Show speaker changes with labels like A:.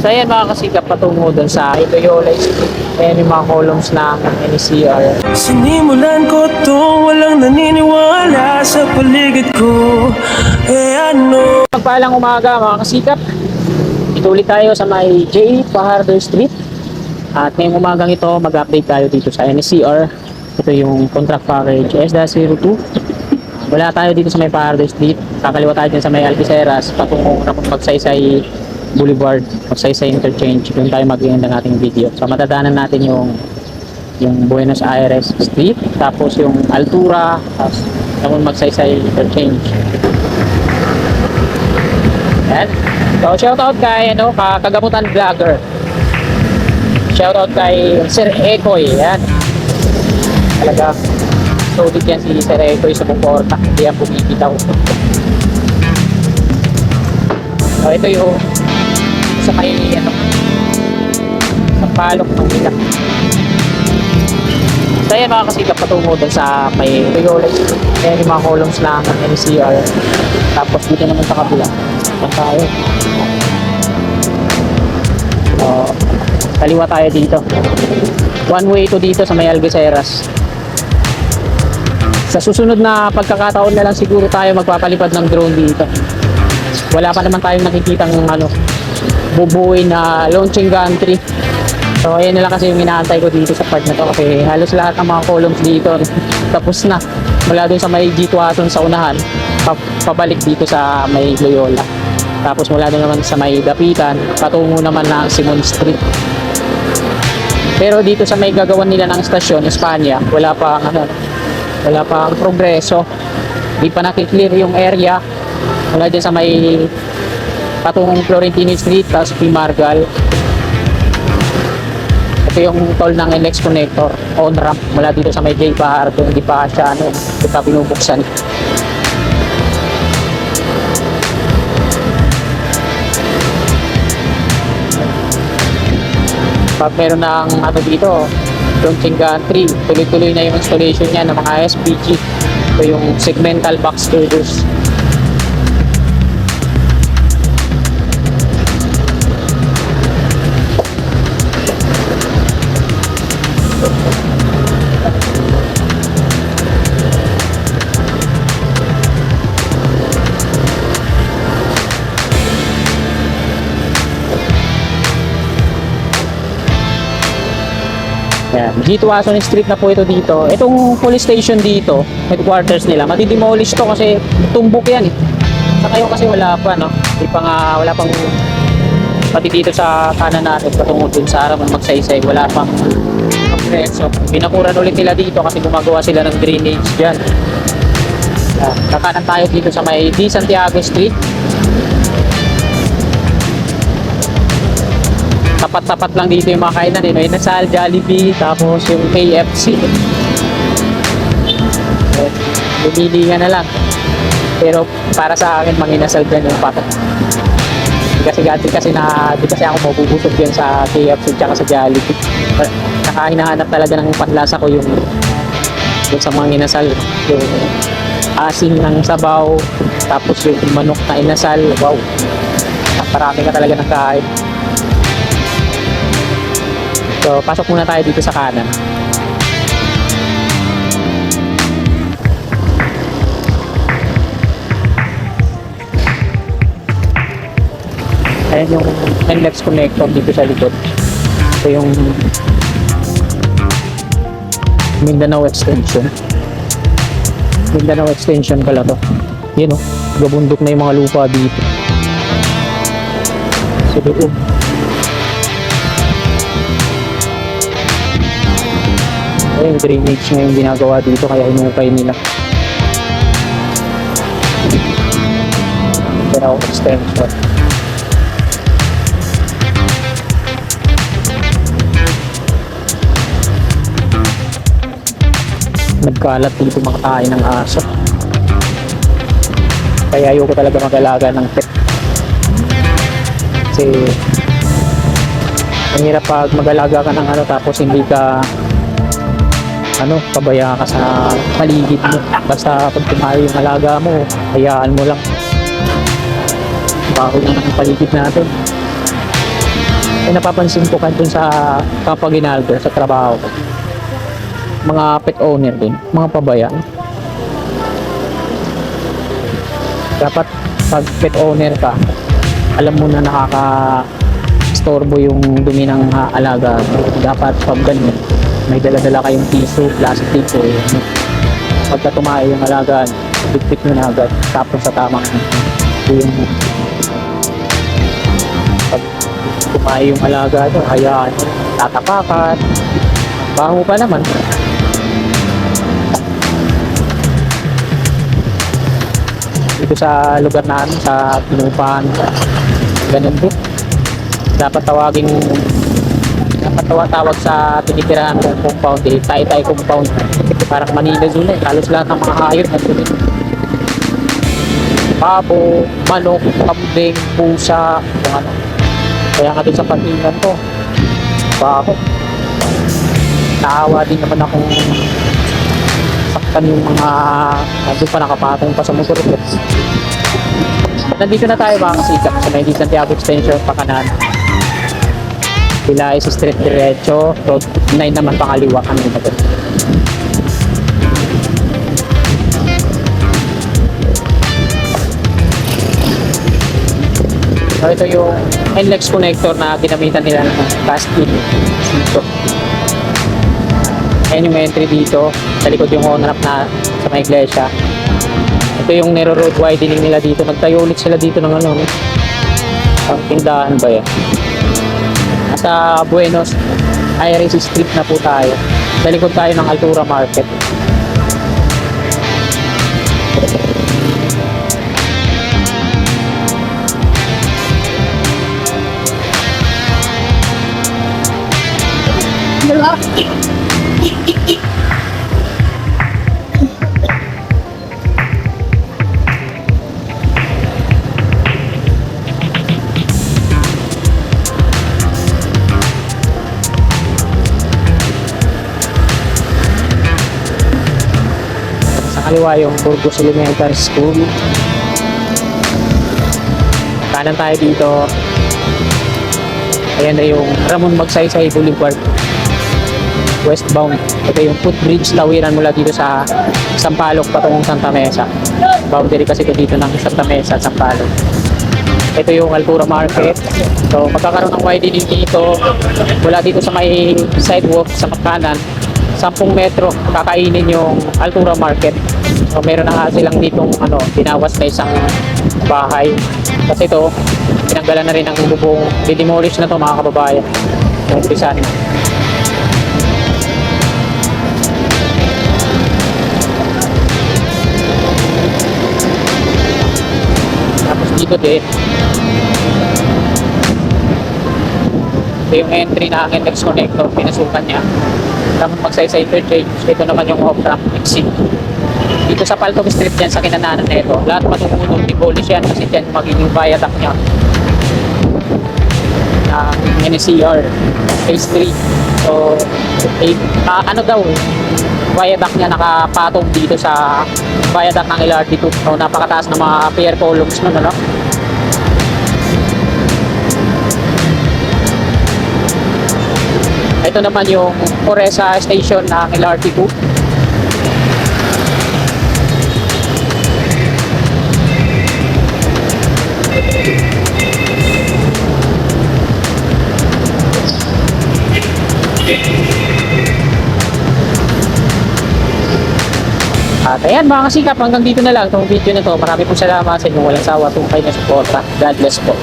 A: So ayan mga kasikap, patungo dun sa Loyola Street. Ayan yung mga columns ng NCR.
B: Sinimulan ko to, walang naniniwala sa paligid ko. Ano?
A: Pagpalang umaga mga kasikap, ituloy tayo sa may J. Fajardo Street. At ngayong umagang ito, mag-update tayo dito sa NCR. Ito yung contract package S-02. Wala tayo dito sa may Fajardo Street. Kakaliwa tayo dyan sa may Alpiceras, patungo na Magsaysay Boulevard, Magsaysay Interchange. Doon tayo mag-end ng ating video. So matadaanan natin yung Buenos Aires Street, tapos yung Altura, tapos yung Magsaysay Interchange. Yan. So shoutout kay Kagamutan Vlogger. Shoutout kay Sir Ekoy. Yan. Talaga solid yan si Sir Ekoy sa Buporta. Hindi yan bumibitaw. So ito yung sa may sa palok ng nila. So yan mga kasikap, patungo dun sa may Loyola Street. Ayan yung mga columns ng NCR. Tapos dito naman sa kabila tayo. So kaliwa tayo dito. One way to dito sa may Algeciras. Sa susunod na pagkakataon na lang siguro tayo magpapalipad ng drone dito. Wala pa naman tayong nakikitang bubuoy na launching gantry. So ayan na lang kasi yung inaantay ko dito sa part na to, kasi halos lahat ng mga columns dito tapos na. Mula dun sa may G2 sa unahan, pabalik dito sa may Loyola. Tapos mula dun naman sa may Dapitan, patungo naman ng Simon Street. Pero dito sa may gagawan nila ng stasyon, Espanya, wala pang progreso. Di pa nakiklear yung area mula dyan sa may patungong Florentino Street, tapos Pimargal. Ito yung toll ng NLEX connector, on ramp mula dito sa may J. Fajardo. Hindi pa siya hindi pa binubuksan. Pag meron ng dito launching gantry, tuloy-tuloy na yung installation niya ng mga SPG. Ito yung segmental box girders. Yan, G2 Street na po ito dito. Itong police station dito, headquarters nila, madi-demolish to kasi tumbok yan eh. Saka yung kasi wala pa, wala pang, pati dito sa kanan natin, patungo dun sa Araman Magsaysay, wala pang progreso. Pinakuran ulit nila dito kasi gumagawa sila ng drainage dyan. Yan, kakanan tayo dito sa may D. Santiago Street. Tapat-tapat lang dito yung mga kainan, may Inasal, Jollibee, tapos yung KFC. Bumili nga na lang. Pero para sa akin, manginasal dyan yung pato. Kasi di kasi ako mabubusog yan sa KFC tsaka sa Jollibee. Nakahinahanap talaga ng panlasa ko yung sa mga inasal. Yung asin ng sabaw, tapos yung manok na inasal. Wow! Parami ka talaga ng kain. So, pasok muna tayo dito sa kanan. Ayan yung NLEX connector dito sa likod. Ito yung Mindanao Extension. Mindanao Extension pala to. Yun gabundok na yung mga lupa dito. So, doon. Yung drainage na yung ginagawa dito kaya hinukay nila. Mindanao Extension. Nagkalat dito mga kain ng aso. Kaya ayoko talaga mag-alaga ng pet. Kasi ang hirap pag mag-alaga ka ng tapos hindi ka pabaya ka sa paligid mo. Basta pag tumayo yung alaga mo, hayaan mo lang. Baho lang ang paligid natin. May napapansin ko dun sa Kapwa Ginaldo, sa trabaho ko. Mga pet owner din, mga pabayan. Dapat pag pet owner ka, alam mo na nakaka-storbo yung dumi ng alaga. Dapat pag ganyan, may dala-dala kayong tissue, plastic o pagka tumae yung alaga, bigpit mo na agad, tapos sa tamang yung pag tumae yung alaga, hayaan, tatapakan, baho pa naman. Dito sa lugar namin, sa Pinupan, ganun din. Dapat tawag sa tinitirahan kong compound, Taytay compound. Parang Manila Zoo na, halos lahat ng mga hayop na dito. Pabo, manok, kambing, pusa, kung ano. Kaya nga din sa patingan to, baho. Naawa din naman akong saktan yung mga nandun pa nakapatong pa sa motor ko. Nandito na tayo mga kasikap sa may Santiago Extension Pakanan. Sila is street diretso, road 9 naman pangaliwa kami na doon. So ito yung NLEX connector na ginamitan nila ng plastic dito. Ayan yung entry dito, sa likod yung on-ramp na sa may iglesia. Ito yung narrow road widening nila dito. Nagtayo ulit sila dito ng ano, ang tindahan ba yan? Sa Buenos Aires Street na po tayo. Sa likod tayo ng Altura Market. Kaliwa yung Burgos Elementary School. Kanan tayo dito. Ayan na yung Ramon Magsaysay Boulevard, westbound. Ito yung footbridge tawiran mula dito sa Sampaloc patungong Santa Mesa. Boundary kasi ito dito ng Santa Mesa, Sampaloc. Ito yung Altura Market. So magkakaroon ng widening dito mula dito sa may sidewalk sa kanan. 10 metro kakainin yung Altura Market. So meron na nga silang ditong binawas na isang bahay. Kasi ito, tinanggalan na rin ang bubong. Didemolish na to mga kababayan. Yung pisan. Tapos dito din. Ito yung entry na NLEX connector. Pinasukan niya. Ramon Magsaysay Interchange. Ito naman yung off-ramp exit. Dito sa Paltog Street yan, sa kinananan na ito, lahat matutulog, demolish yan kasi dyan magiging viaduct niya ng NCR Phase 3. So, viaduct niya nakapatong dito sa viaduct ng LRT2. So, napakataas ng mga pier columns nun, ano? Ito naman yung Oresa Station ng LRT2. At ayan mga kasikap, hanggang dito na lang itong video na to. Marami pong salamat sa inyong walang sawa, tumpay na suporta. God bless po.